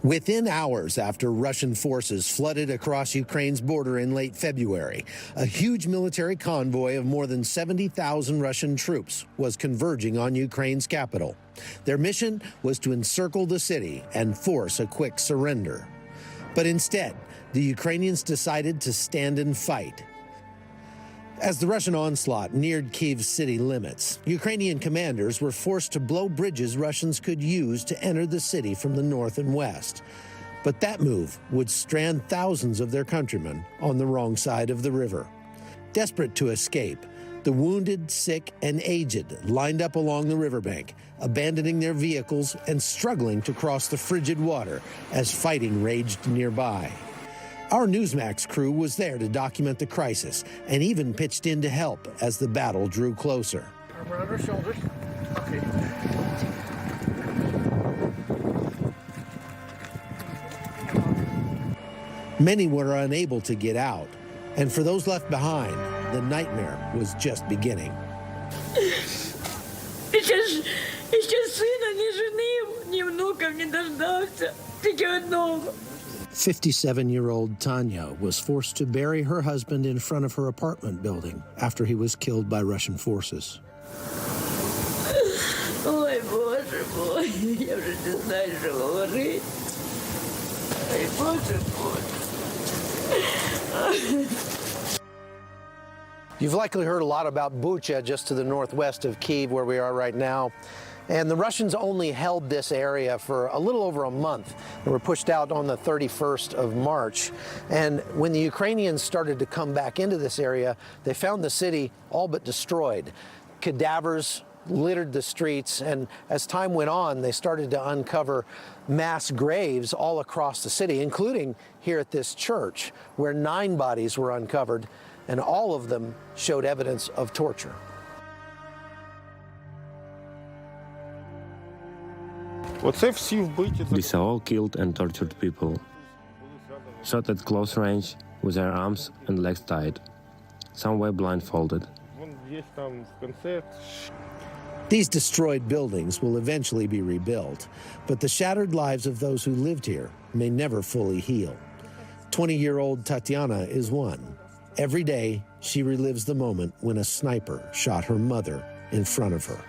Within hours after Russian forces flooded across Ukraine's border in late February, a huge military convoy of more than 70,000 Russian troops was converging on Ukraine's capital. Their mission was to encircle the city and force a quick surrender. But instead, the Ukrainians decided to stand and fight. As the Russian onslaught neared Kyiv's city limits, Ukrainian commanders were forced to blow bridges Russians could use to enter the city from the north and west. But that move would strand thousands of their countrymen on the wrong side of the river. Desperate to escape, the wounded, sick, and aged lined up along the riverbank, abandoning their vehicles and struggling to cross the frigid water as fighting raged nearby. Our Newsmax crew was there to document the crisis and even pitched in to help as the battle drew closer. Arm around our shoulders. Okay. Many were unable to get out, and for those left behind, the nightmare was just beginning. Еще сына, ни жены, ни внука не дождался. Таки одного. 57-year-old Tanya was forced to bury her husband in front of her apartment building after he was killed by Russian forces. Ой, Боже мой, я уже не знаю, что говорить. Ой, Боже мой. You've likely heard a lot about Bucha, just to the northwest of Kyiv, where we are right now. And the Russians only held this area for a little over a month. They were pushed out on the 31st of March. And when the Ukrainians started to come back into this area, they found the city all but destroyed. Cadavers littered the streets, and as time went on, they started to uncover mass graves all across the city, including here at this church, where 9 bodies were uncovered, and all of them showed evidence of torture. These are all killed and tortured people, shot at close range with their arms and legs tied. Some were blindfolded. These destroyed buildings will eventually be rebuilt, but the shattered lives of those who lived here may never fully heal. 20-year-old Tatiana is one. Every day, she relives the moment when a sniper shot her mother in front of her.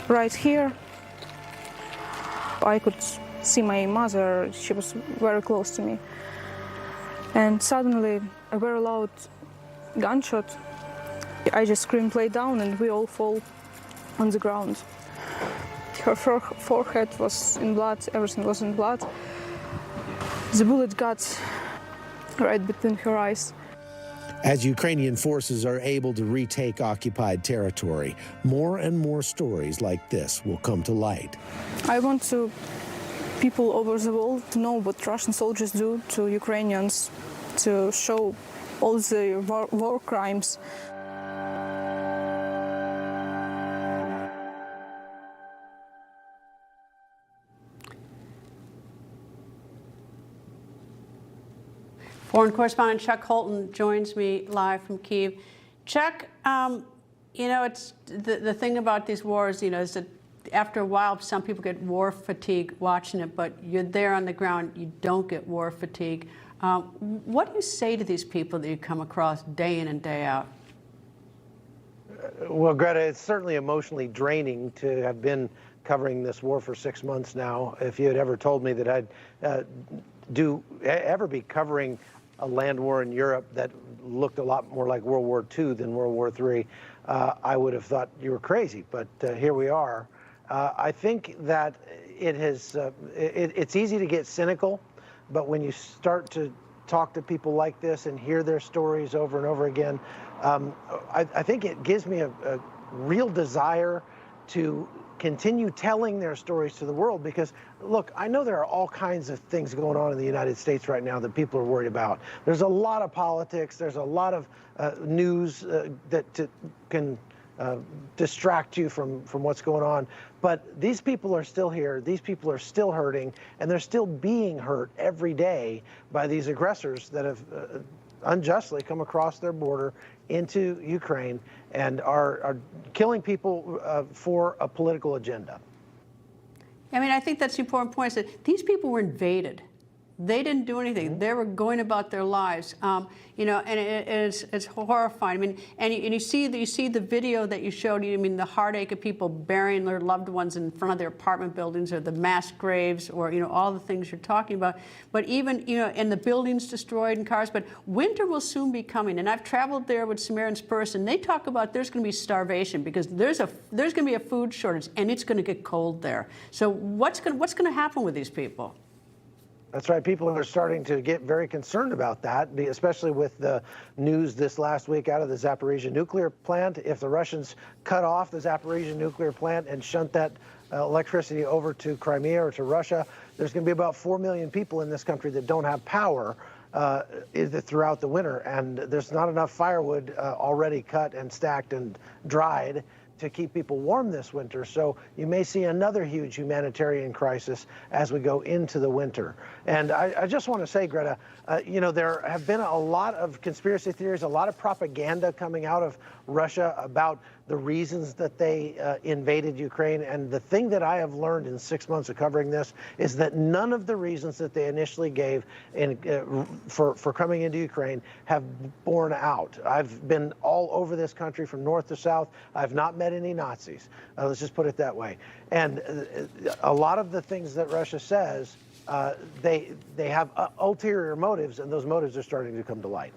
Right here, I could see my mother. She was very close to me. And suddenly, a very loud gunshot. I just screamed, "Lay down," and we all fall on the ground. Her forehead was in blood, everything was in blood. The bullet got right between her eyes. As Ukrainian forces are able to retake occupied territory, more and more stories like this will come to light. I want people over the world to know what Russian soldiers do to Ukrainians, to show all the war crimes. Foreign correspondent Chuck Holton joins me live from Kyiv. Chuck, you know, it's the thing about these wars, you know, is that after a while, some people get war fatigue watching it, but you're there on the ground, you don't get war fatigue. What do you say to these people that you come across day in and day out? Well, Greta, it's certainly emotionally draining to have been covering this war for 6 months now. If you had ever told me that I'd ever be covering a land war in Europe that looked a lot more like World War II than World War III, I would have thought you were crazy. But here we are. I think that it's easy to get cynical, but when you start to talk to people like this and hear their stories over and over again, I think it gives me a real desire to continue telling their stories to the world, because look, I know there are all kinds of things going on in the United States right now that people are worried about. There's a lot of politics, there's a lot of news that can distract you from what's going on. But these people are still here, these people are still hurting, and they're still being hurt every day by these aggressors that have unjustly come across their border into Ukraine and are killing people for a political agenda. I mean, I think that's the important point, is that these people were invaded. They didn't do anything. They were going about their lives, you know, and it's horrifying. I mean, and you see the video that you showed. I mean, the heartache of people burying their loved ones in front of their apartment buildings, or the mass graves, or, you know, all the things you're talking about. But even, you know, and the buildings destroyed and cars. But winter will soon be coming, and I've traveled there with Samaritans Purse, and they talk about there's going to be starvation because there's going to be a food shortage, and it's going to get cold there. So what's going to happen with these people? That's right. People are starting to get very concerned about that, especially with the news this last week out of the Zaporizhia nuclear plant. If the Russians cut off the Zaporizhia nuclear plant and shunt that electricity over to Crimea or to Russia, there's going to be about 4 million people in this country that don't have power throughout the winter. And there's not enough firewood already cut and stacked and dried to keep people warm this winter. So you may see another huge humanitarian crisis as we go into the winter. And I just want to say, Greta, you know, there have been a lot of conspiracy theories, a lot of propaganda coming out of Russia about the reasons that they invaded Ukraine. And the thing that I have learned in 6 months of covering this is that none of the reasons that they initially gave for coming into Ukraine have borne out. I've been all over this country from north to south. I've not met any Nazis. Let's just put it that way. And a lot of the things that Russia says, they have ulterior motives, and those motives are starting to come to light.